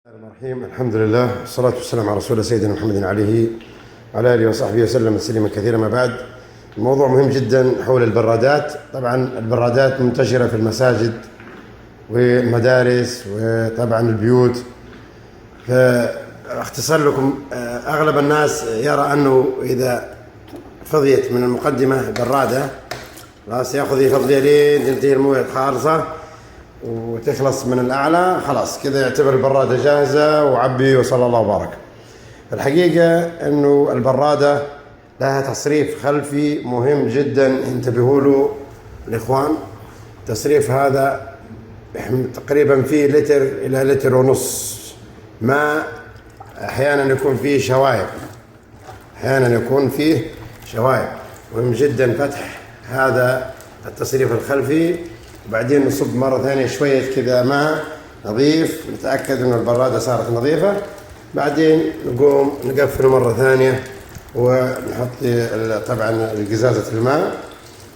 الرحمن الرحيم. الحمد لله والصلاة والسلام على رسول سيدنا محمد وعلى آله وصحبه وسلم تسليما كثيرا. ما بعد، الموضوع مهم جدا حول البرادات. طبعا البرادات منتشرة في المساجد والمدارس وطبعا البيوت. فاختصر لكم، أغلب الناس يرى أنه إذا فضيت من المقدمة برادة خلاص ياخذ يفضي لين تنتهي المويه خالصة وتخلص من الأعلى، خلاص كذا يعتبر البرادة جاهزة وعبي وصلى الله وبارك. الحقيقة أنه البرادة لها تصريف خلفي مهم جدا، انتبهوا له الإخوان. التصريف هذا تقريبا فيه لتر إلى لتر ونص ماء. أحيانا يكون فيه شوائب، مهم جدا فتح هذا التصريف الخلفي، وبعدين نصب مرة ثانية شوية كذا ماء نظيف، نتأكد أن البرادة صارت نظيفة. بعدين نقوم نقفل مرة ثانية ونحط طبعا قزازة الماء.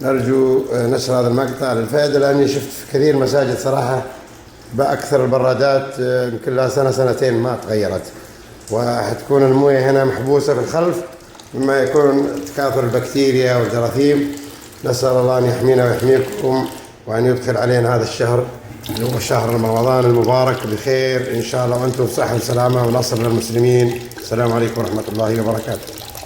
نرجو نشر هذا المقطع للفائدة، لأني شفت في كثير مساجد صراحة بأكثر البرادات يمكن لها سنة سنتين ما تغيرت، وحتكون الموية هنا محبوسة في الخلف، مما يكون تكاثر البكتيريا والجراثيم. نسأل الله أن يحمينا ويحميكم، وأن يدخل علينا هذا الشهر اللي هو شهر رمضان المبارك بخير إن شاء الله، وأنتم صحة وسلامة ونصر للمسلمين. السلام عليكم ورحمة الله وبركاته.